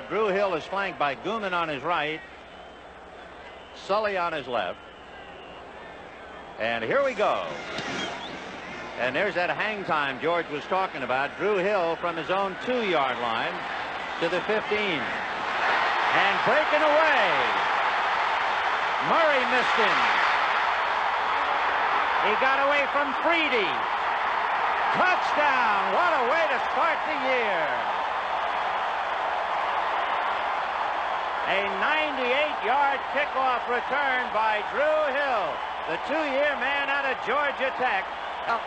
Drew Hill is flanked by Gooman on his right, Sully on his left. And here we go. And there's that hang time George was talking about. Drew Hill from his own 2-yard line to the 15. And breaking away. Murray missed him. He got away from Freedy. Touchdown. What a way to start the year. A 98-yard kickoff return by Drew Hill, the 2-year man out of Georgia Tech. Now,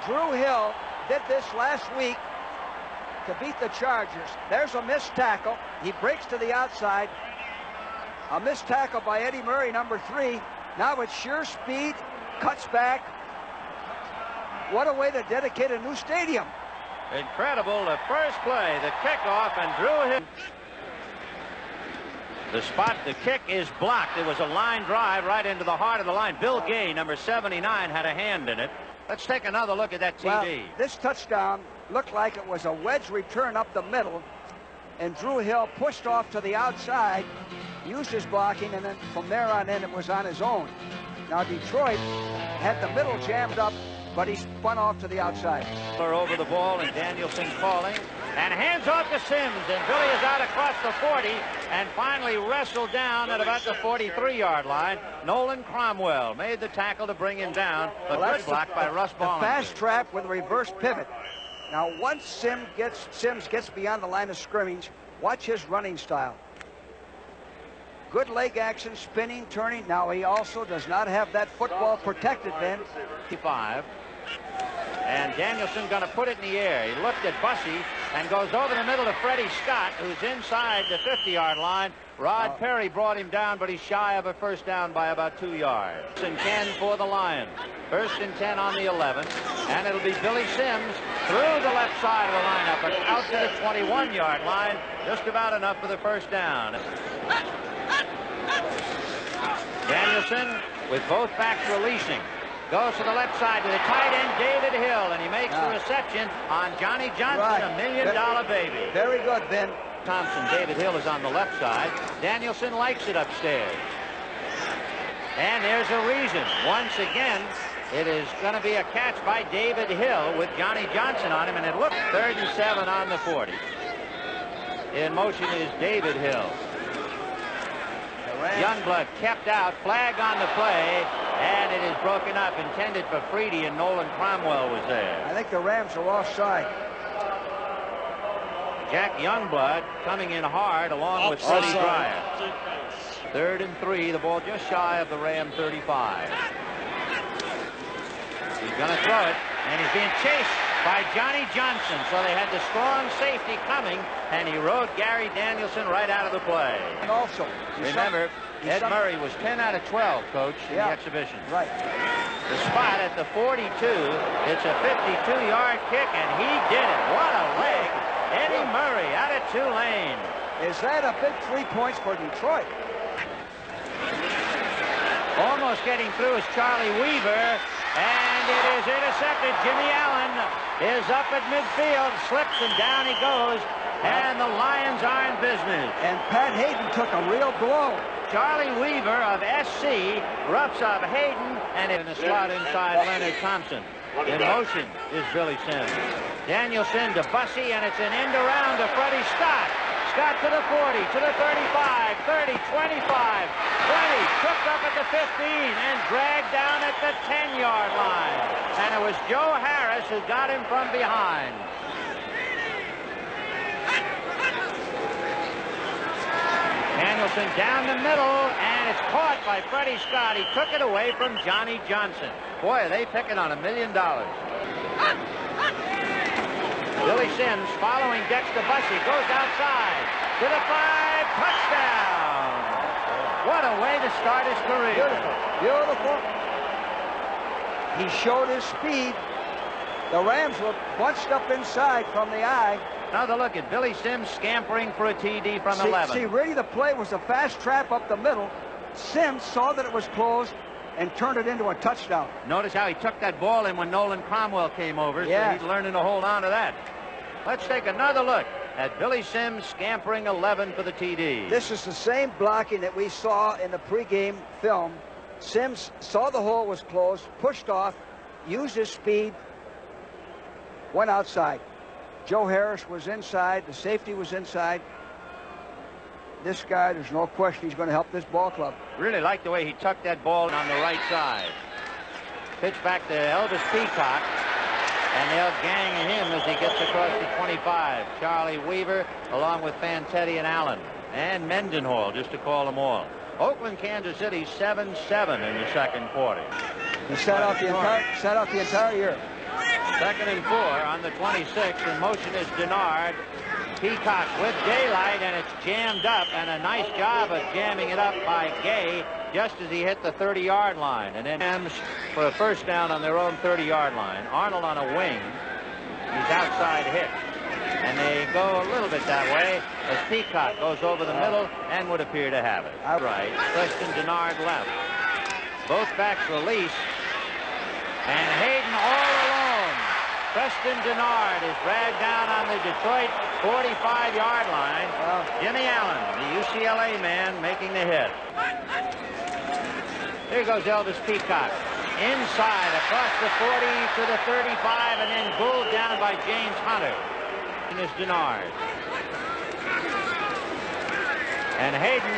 Drew Hill did this last week to beat the Chargers. There's a missed tackle. He breaks to the outside. A missed tackle by Eddie Murray, number 3. Now it's sure speed, cuts back. What a way to dedicate a new stadium. Incredible. The first play, the kickoff, and Drew Hill. The spot, the kick is blocked. It was a line drive right into the heart of the line. Bill Gay, number 79, had a hand in it. Let's take another look at that TD. Well, this touchdown looked like it was a wedge return up the middle, and Drew Hill pushed off to the outside, used his blocking, and then from there on in it was on his own. Now Detroit had the middle jammed up, but he spun off to the outside. Over the ball, and Danielson calling. And hands off to Sims, and Billy is out across the 40 and finally wrestled down at about the 43-yard line. Nolan Cromwell made the tackle to bring him down, but good block by Russ Ball. Fast trap with a reverse pivot. Now once Sims gets beyond the line of scrimmage, watch his running style. Good leg action, spinning, turning. Now he also does not have that football protected, Ben. 55. And Danielson going to put it in the air. He looked at Bussey and goes over the middle to Freddie Scott, who's inside the 50-yard line. Rod Perry brought him down, but he's shy of a first down by about 2 yards. And 10 for the Lions. First and 10 on the 11. And it'll be Billy Sims through the left side of the lineup and out to the 21-yard line. Just about enough for the first down. Danielson with both backs releasing. Goes to the left side to the tight end, David Hill, and he makes the reception on Johnny Johnson, a $1 million baby. Very good, Ben. Thompson, David Hill is on the left side. Danielson likes it upstairs. And there's a reason. Once again, it is going to be a catch by David Hill with Johnny Johnson on him, and it looks 3rd and 7 on the 40. In motion is David Hill. Youngblood kept out, flag on the play, and it is broken up, intended for Freedy, and Nolan Cromwell was there. I think the Rams are offside. Jack Youngblood coming in hard along with Freddie Dryer. 3rd and 3, the ball just shy of the Ram 35. He's going to throw it, and he's being chased by Johnny Johnson, so they had the strong safety coming, and he rode Gary Danielson right out of the play. And also, remember, Ed Murray was 10 out of 12, Coach, in the exhibition. Right. The spot at the 42, it's a 52-yard kick, and he did it. What a leg. Eddie Murray out of Tulane. Is that a big 3 points for Detroit? Almost getting through is Charlie Weaver, and it is intercepted. Jimmy Allen is up at midfield, slips, and down he goes, and the Lions are in business. And Pat Hayden took a real blow. Charlie Weaver of SC roughs up Hayden, and in the slot inside Leonard Thompson. In motion is Billy Sims. Danielson to Bussey, and it's an end around to Freddie Scott. Scott to the 40, to the 35, 30, 25, 20, tripped up at the 15, and dragged down at the 10-yard line. And it was Joe Harris who got him from behind. Danielson down the middle, and it's caught by Freddie Scott. He took it away from Johnny Johnson. Boy, are they picking on $1 million. Billy Sims following Dexter Bussey, goes outside to the 5, touchdown. What a way to start his career. Beautiful, beautiful. He showed his speed. The Rams were bunched up inside from the eye. Another look at Billy Sims scampering for a TD from 11. See, really the play was a fast trap up the middle. Sims saw that it was closed and turned it into a touchdown. Notice how he took that ball in when Nolan Cromwell came over, so he's learning to hold on to that. Let's take another look at Billy Sims, scampering 11 for the TD. This is the same blocking that we saw in the pregame film. Sims saw the hole was closed, pushed off, used his speed, went outside. Joe Harris was inside. The safety was inside. This guy, there's no question he's going to help this ball club. Really like the way he tucked that ball on the right side. Pitch back to Elvis Peacock, and they'll gang him as he gets across the 25. Charlie Weaver, along with Fantetti and Allen, and Mendenhall, just to call them all. Oakland, Kansas City, 7-7 in the second quarter. He sat out the entire year. 2nd and 4 on the 26th. In motion is Denard. Peacock with daylight, and it's jammed up, and a nice job of jamming it up by Gay just as he hit the 30-yard line. And then Rams for a first down on their own 30-yard line. Arnold on a wing. He's outside hit. And they go a little bit that way as Peacock goes over the middle and would appear to have it. Right. Preston Denard left. Both backs release. And Hayden all alone. Preston Denard is dragged down on the Detroit 45-yard line. Jimmy Allen, the UCLA man, making the hit. Here goes Elvis Peacock. Inside, across the 40 to the 35, and then pulled down by James Hunter. And is Denard. And Hayden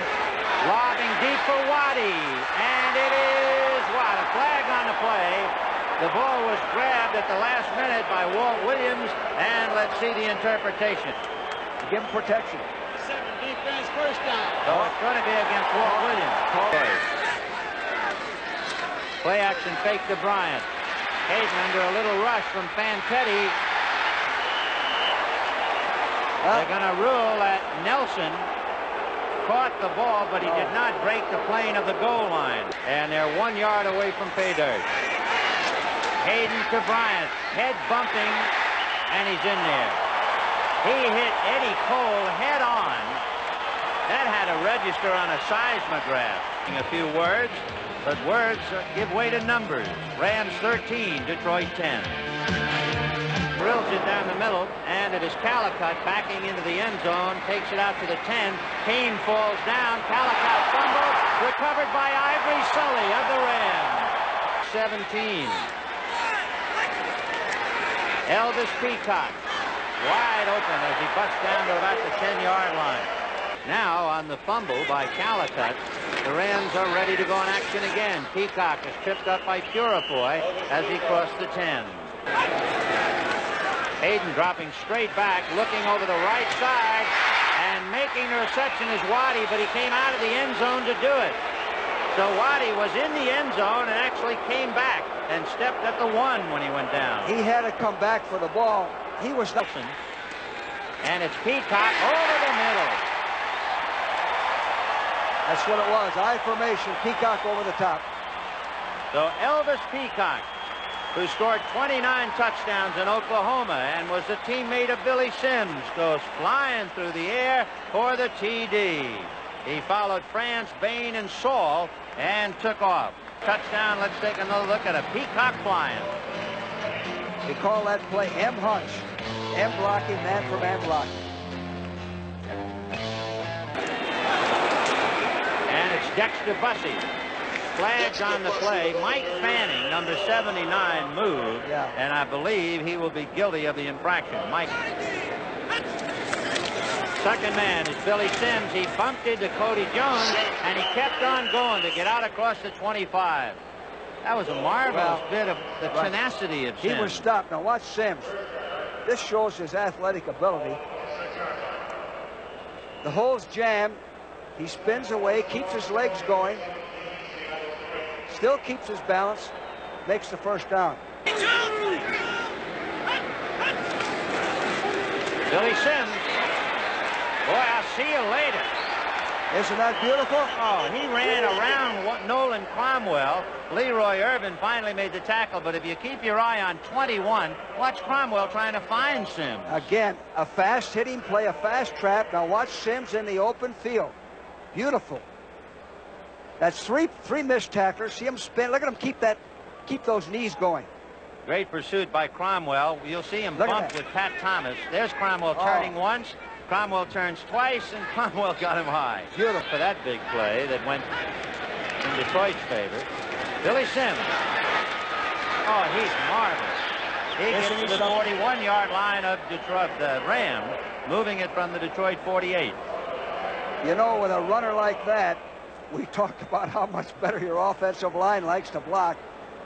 lobbing deep for Waddy. And it is Watt. A flag on the play. The ball was grabbed at the last minute by Walt Williams, and let's see the interpretation. Give him protection. 7 defense, first down. So it's going to be against Walt Williams. Okay. Play action fake to Bryant. Hayden under a little rush from Fantetti. They're going to rule that Nelson caught the ball, but he did not break the plane of the goal line. And they're 1 yard away from pay dirt. Hayden to Bryant, head bumping, and he's in there. He hit Eddie Cole head on. That had to register on a seismograph. A few words, but words give way to numbers. Rams 13, Detroit 10. Drills it down the middle, and it is Calicut backing into the end zone, takes it out to the 10. Kane falls down. Calicut fumbled, recovered by Ivory Sully of the Rams. 17. Elvis Peacock, wide open as he busts down to about the 10-yard line. Now on the fumble by Calicut, the Rams are ready to go in action again. Peacock is tripped up by Purifoy as he crossed the 10. Hayden dropping straight back, looking over the right side, and making the reception is Waddy, but he came out of the end zone to do it. So Waddy was in the end zone and actually came back and stepped at the 1 when he went doon. He had to come back for the ball. He was Nelson. And it's Peacock over the middle. That's what it was. I formation, Peacock over the top. So Elvis Peacock, who scored 29 touchdowns in Oklahoma and was a teammate of Billy Sims, goes flying through the air for the TD. He followed France, Bain, and Saul and took off. Touchdown. Let's take another look at a Peacock flying. We call that play M hunch. M blocking, man for man blocking. And it's Dexter Bussey. Flags on the play. Mike Fanning, number 79, moved. Yeah. And I believe he will be guilty of the infraction. Mike. Second man is Billy Sims. He bumped into Cody Jones, and he kept on going to get out across the 25. That was a marvelous bit of the tenacity of Sims. He was stopped. Now watch Sims. This shows his athletic ability. The hole's jammed. He spins away, keeps his legs going, still keeps his balance, makes the first down. Billy Sims. Boy, I'll see you later. Isn't that beautiful? Oh, he ran around Nolan Cromwell. Leroy Irvin finally made the tackle, but if you keep your eye on 21, watch Cromwell trying to find Sims. Again, a fast hitting play, a fast trap. Now watch Sims in the open field. Beautiful. That's three missed tacklers. See him spin. Look at him keep those knees going. Great pursuit by Cromwell. You'll see him Look at bump that. with Pat Thomas. There's Cromwell turning once, Cromwell turns twice, and Cromwell got him high. Beautiful. For that big play that went in Detroit's favor. Billy Sims. Oh, he's marvelous. He gets to the 41-yard line of Detroit, the Rams, moving it from the Detroit 48. You know, with a runner like that, we talked about how much better your offensive line likes to block,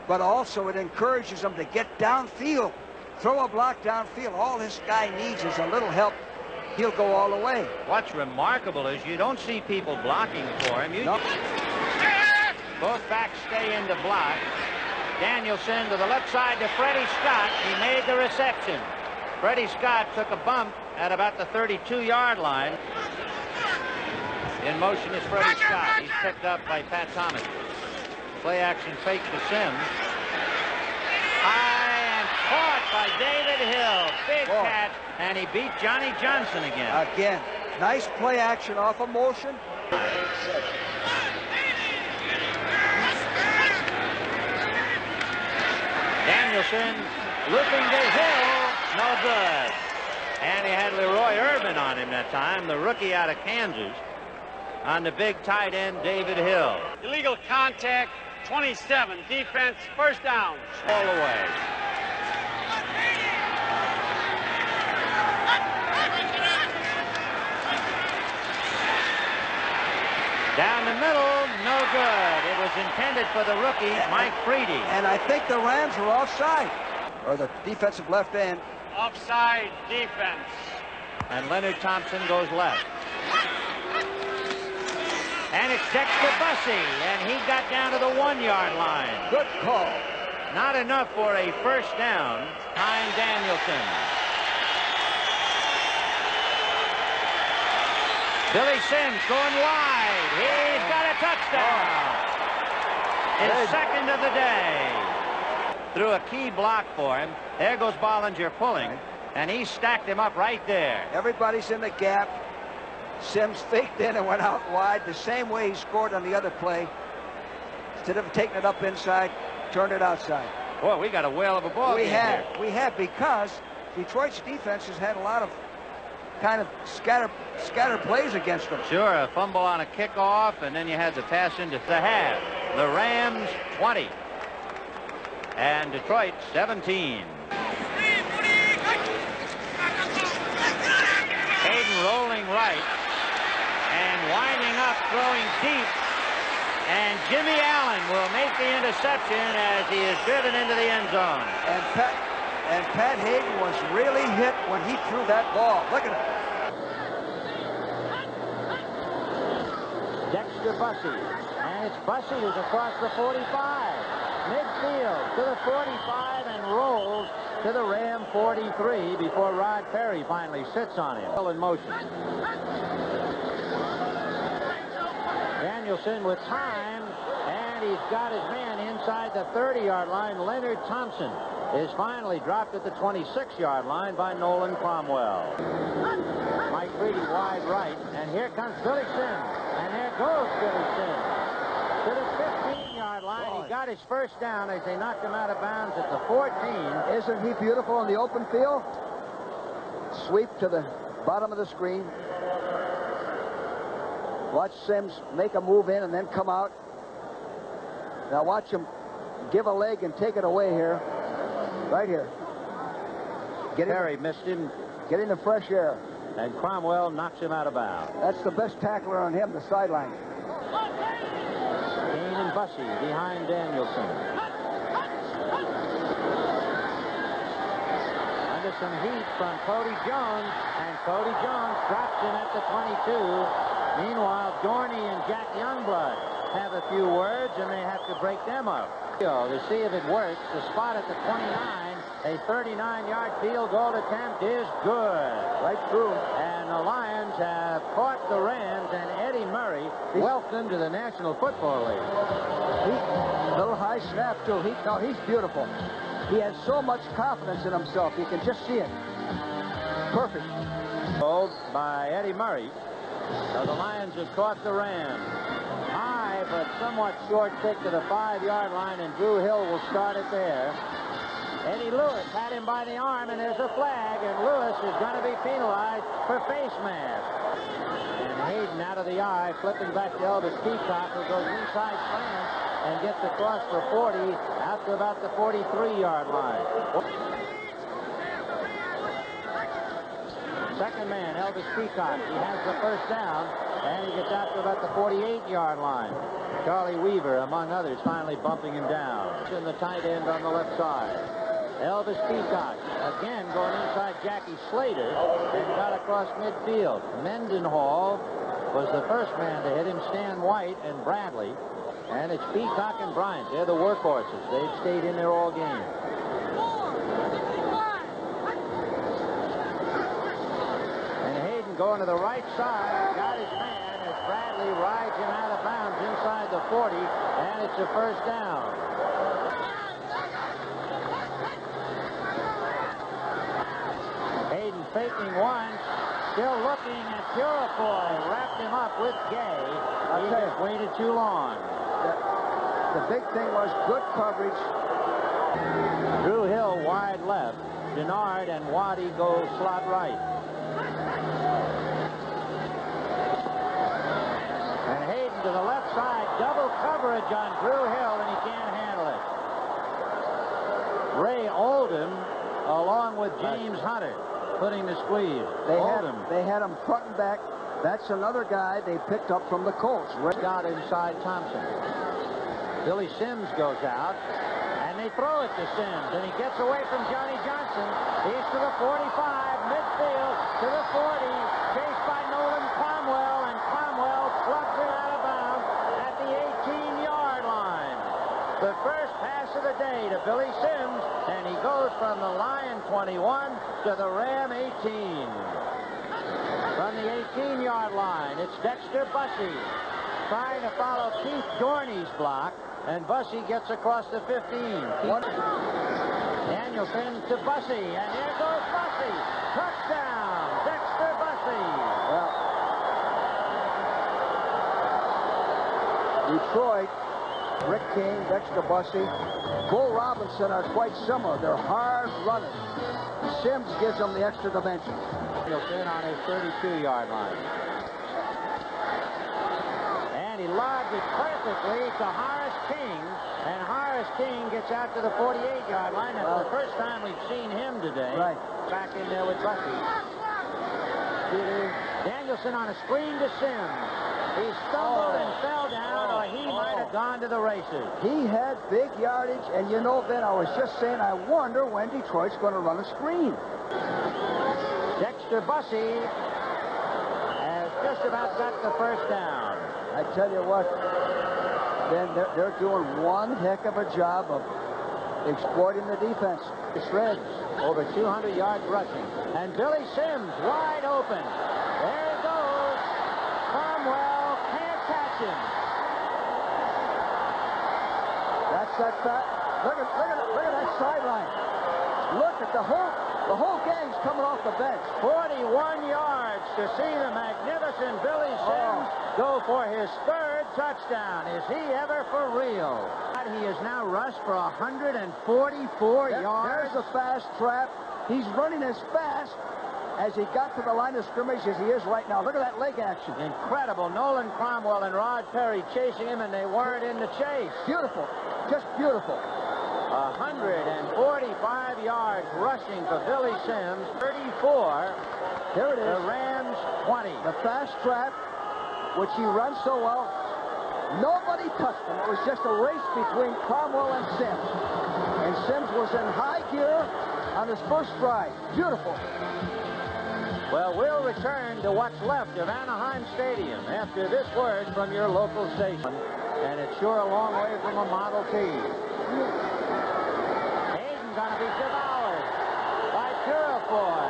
but also it encourages them to get downfield. Throw a block downfield. All this guy needs is a little help. He'll go all the way. What's remarkable is you don't see people blocking for him. No. Both backs stay in the block. Danielson to the left side to Freddie Scott. He made the reception. Freddie Scott took a bump at about the 32-yard line. In motion is Freddie Scott. He's picked up by Pat Thomas. Play action fake to Sims. High and caught by David Hill. Big catch, and he beat Johnny Johnson again. Again, nice play action off of motion. Danielson looping to Hill, no good. And he had Leroy Urban on him that time, the rookie out of Kansas, on the big tight end, David Hill. Illegal contact, 27. Defense, first down. All the way. Down the middle, no good. It was intended for the rookie, Mike Freedy. And I think the Rams are offside. Or the defensive left end. Offside defense. And Leonard Thompson goes left. And it's Dexter Bussey, and he got down to the 1-yard line. Good call. Not enough for a first down. Behind Danielson. Billy Sims going wide. He's got a touchdown. His second of the day. Threw a key block for him. There goes Bollinger pulling, and he stacked him up right there. Everybody's in the gap. Sims faked in and went out wide the same way he scored on the other play. Instead of taking it up inside, turned it outside. Boy, we got a whale of a ball game here. We have, because Detroit's defense has had a lot of kind of scatter plays against them. Sure, a fumble on a kickoff, and then you had the pass into the half. The Rams 20 and Detroit 17. Hayden rolling right and winding up, throwing deep, and Jimmy Allen will make the interception as he is driven into the end zone. And Pat Hayden was really hit when he threw that ball. Look at it. Dexter Bussey, and it's Bussey who's across the 45, midfield to the 45, and rolls to the Ram 43 before Rod Perry finally sits on him. Still in motion. Danielson with time, and he's got his man inside the 30-yard line. Leonard Thompson is finally dropped at the 26-yard line by Nolan Cromwell. Mike Freedy wide right, and here comes Billy Sims, and there goes Billy Sims to the 15-yard line. Boy. He got his first down as they knocked him out of bounds at the 14. Isn't he beautiful in the open field? Sweep to the bottom of the screen. Watch Sims make a move in and then come out. Now watch him give a leg and take it away here. Right here. Perry missed him. Get into fresh air. And Cromwell knocks him out of bounds. That's the best tackler on him, the sideline. Kane and Bussey behind Danielson. Under some heat from Cody Jones, and Cody Jones drops him at the 22. Meanwhile, Dorney and Jack Youngblood have a few words, and they have to break them up. To see if it works. The spot at the 29, a 39-yard field goal attempt is good. Right through. And the Lions have caught the Rams, and Eddie Murray welcome to the National Football League. Little high snap, too. He's beautiful. He has so much confidence in himself. You can just see it. Perfect. Bowled by Eddie Murray. So the Lions have caught the Rams. High, but somewhat short kick to the 5-yard line, and Drew Hill will start it there. Eddie Lewis had him by the arm, and there's a flag, and Lewis is going to be penalized for face mask. And Hayden out of the eye, flipping back to Elvis Peacock, who goes inside France and gets across for 40 out to about the 43-yard line. Second man, Elvis Peacock. He has the first down, and he gets out to about the 48-yard line. Charlie Weaver, among others, finally bumping him down. In the tight end on the left side. Elvis Peacock, again going inside Jackie Slater, and got across midfield. Mendenhall was the first man to hit him, Stan White and Bradley. And it's Peacock and Bryant. They're the workhorses. They've stayed in there all game. And Hayden going to the right side, got his man as Bradley rides him out of bounds inside the 40, and it's a first down. Hayden faking one, still looking at Purifoy, wrapped him up with Gay. He just waited too long. The big thing was good coverage. Drew Hill wide left. Denard and Waddy go slot right. And Hayden to the left side. Double coverage on Drew Hill, and he can't handle it. Ray Oldham, along with James Hunter, putting the squeeze. They had him front and back. That's another guy they picked up from the Colts. Scott inside Thompson. Billy Sims goes out, and they throw it to Sims, and he gets away from Johnny Johnson. He's to the 45, midfield, to the 40, chased by Nolan Cromwell, and Cromwell clubs it out of bounds at the 18-yard line. The first pass of the day to Billy Sims, and he goes from the Lion 21 to the Ram 18. From the 18-yard line, it's Dexter Bussey trying to follow Keith Dorney's block. And Bussey gets across the 15. Danielson to Bussey, and here goes Bussey. Touchdown, Dexter Bussey. Well, Detroit, Rick King, Dexter Bussey, Bull Robinson are quite similar. They're hard runners. Sims gives them the extra dimension. Danielson on his 32-yard line. And he lobs it perfectly to Horace King, and Horace King gets out to the 48-yard line. That's the first time we've seen him today. Right. Back in there with Bussey. Danielson on a screen to Sims. He stumbled and fell down, or he might have gone to the races. He had big yardage, and you know, Ben, I was just saying, I wonder when Detroit's going to run a screen. Dexter Bussey has just about got the first down. I tell you what, Ben, they're doing one heck of a job of exploiting the defense. Shreds over 200 yards rushing. And Billy Sims wide open. There he goes. Cromwell can't catch him. That's that fat. Look at that sideline. Look at the whole gang's coming off the bench. 41 yards to see the magnificent Billy Sims go for his third touchdown. Is he ever for real? He has now rushed for 144 yards. There's a fast trap. He's running as fast as he got to the line of scrimmage as he is right now. Look at that leg action. Incredible. Nolan Cromwell and Rod Perry chasing him, and they weren't in the chase. Beautiful. Just beautiful. 145 yards rushing for Billy Sims. 34. There it is. The Rams 20. The fast trap, which he runs so well. Nobody touched him. It was just a race between Cromwell and Sims. And Sims was in high gear on his first stride. Beautiful. Well, we'll return to what's left of Anaheim Stadium after this word from your local station. And it's sure a long way from a Model T. Hayden gonna be devoured by Purifoy.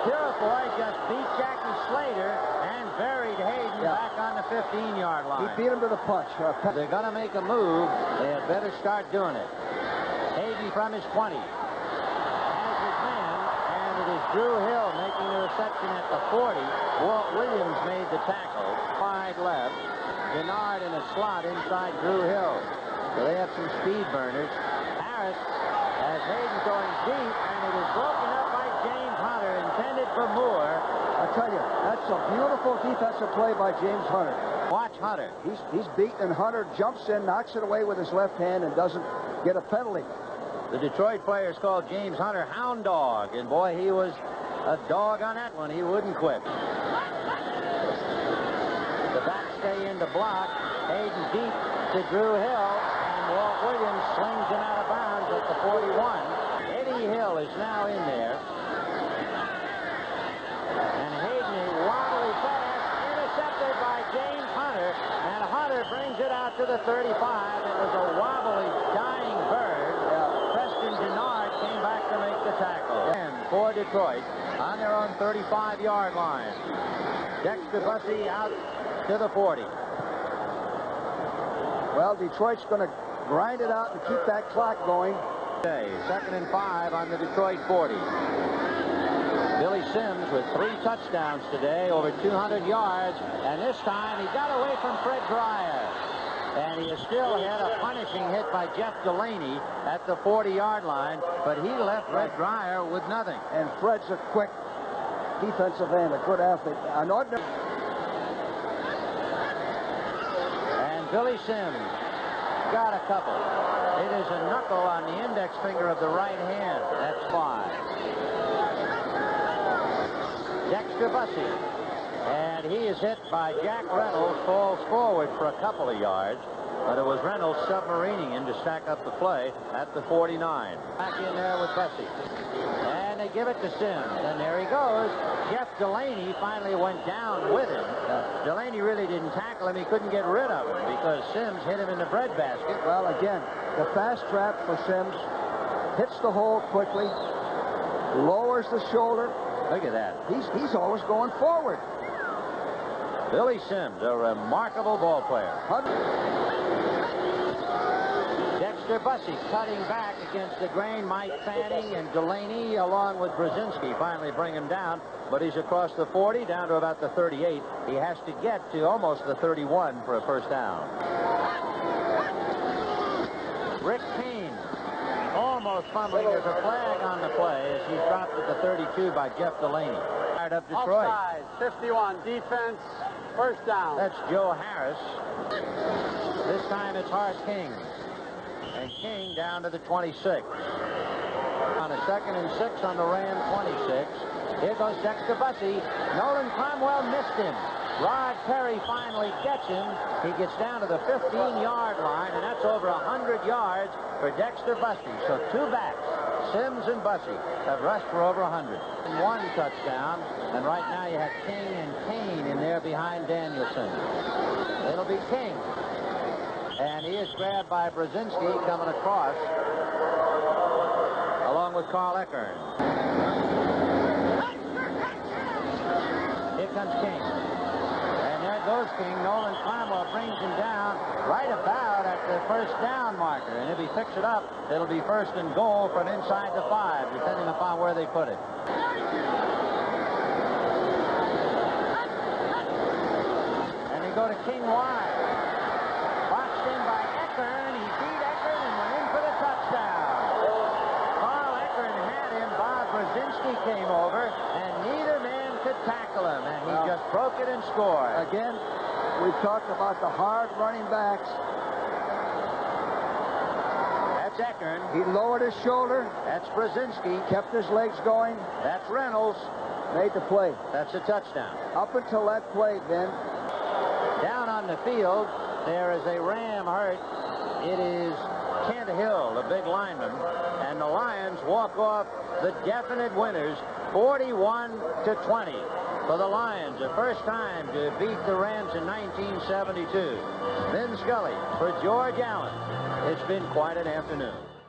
Purifoy just beat Jackie Slater and buried Hayden back on the 15-yard line. He beat him to the punch. They're gonna make a move. They had better start doing it. Hayden from his 20. Has his man, and it is Drew Hill making the reception at the 40. Walt Williams made the tackle. Wide left. Denard in a slot inside Drew Hill. So they have some speed burners. Harris has Hayden going deep, and it is broken up by James Hunter, intended for Moore. I tell you, that's a beautiful defensive play by James Hunter. Watch Hunter. He's beaten, and Hunter jumps in, knocks it away with his left hand, and doesn't get a penalty. The Detroit players called James Hunter Hound Dog, and boy, he was a dog on that one. He wouldn't quit. The backstay in to block. Hayden deep to Drew Hill, and Walt Williams slings him out of bounds at the 41. Eddie Hill is now in there. And Hayden, a wobbly pass, intercepted by James Hunter, and Hunter brings it out to the 35. It was a wobbly, dying bird. Preston Denard came back to make the tackle. And for Detroit on their own 35-yard line. Dexter Bussey out to the 40. Well, Detroit's going to grind it out and keep that clock going. 2nd and 5 on the Detroit 40. Billy Sims with 3 touchdowns today, over 200 yards, and this time he got away from Fred Dreyer. And he has still had a punishing hit by Jeff Delaney at the 40-yard line, but he left Fred Dreyer with nothing. And Fred's a quick defensive end, a good athlete. An ordinary. And Billy Sims got a couple. It is a knuckle on the index finger of the right hand. That's 5. Dexter Bussey. And he is hit by Jack Reynolds, falls forward for a couple of yards, but it was Reynolds submarining him to stack up the play at the 49. Back in there with Bussey. And they give it to Sims, and there he goes. Jeff Delaney finally went down with him. Delaney really didn't tackle him. He couldn't get rid of him because Sims hit him in the breadbasket. Well, again, the fast trap for Sims hits the hole quickly, lowers the shoulder. Look at that. He's always going forward. Billy Sims, a remarkable ball player. Dexter Bussey cutting back against the grain. Mike Fanning and Delaney along with Brzezinski finally bring him down, but he's across the 40 down to about the 38. He has to get to almost the 31 for a first down. Rick Kane almost fumbling. There's a flag on the play as he's dropped at the 32 by Jeff Delaney. Fired up Detroit. Offside, 51, defense, first down. That's Joe Harris. This time it's Hart King. And King down to the 26. On a 2nd and 6 on the Ram 26. Here goes Dexter Bussey. Nolan Cromwell missed him. Rod Perry finally gets him. He gets down to the 15-yard line, and that's over 100 yards for Dexter Bussey. So 2 backs, Sims and Bussey, have rushed for over 100. And 1 touchdown, and right now you have King and Kane in there behind Danielson. It'll be King. And he is grabbed by Brzezinski coming across, along with Carl Eckern. Here comes King. And there goes King. Nolan Cromwell brings him down right about at the first down marker. And if he picks it up, it'll be 1st and goal from inside the 5, depending upon where they put it. And they go to King wide. Boxed in by Eckern. He beat Eckern and went in for the touchdown. Carl Eckern had him. Bob Brzezinski came over, and neither man could tackle him, and he just broke it and scored. Again, we've talked about the hard running backs. That's Eckern. He lowered his shoulder, That's Brzezinski. kept his legs going, That's Reynolds. made the play. That's a touchdown. Up until that play, Ben. Down on the field, there is a Ram hurt. It is Kent Hill, the big lineman, and the Lions walk off the definite winners, 41-20. For the Lions, the first time to beat the Rams in 1972. Vin Scully for George Allen. It's been quite an afternoon.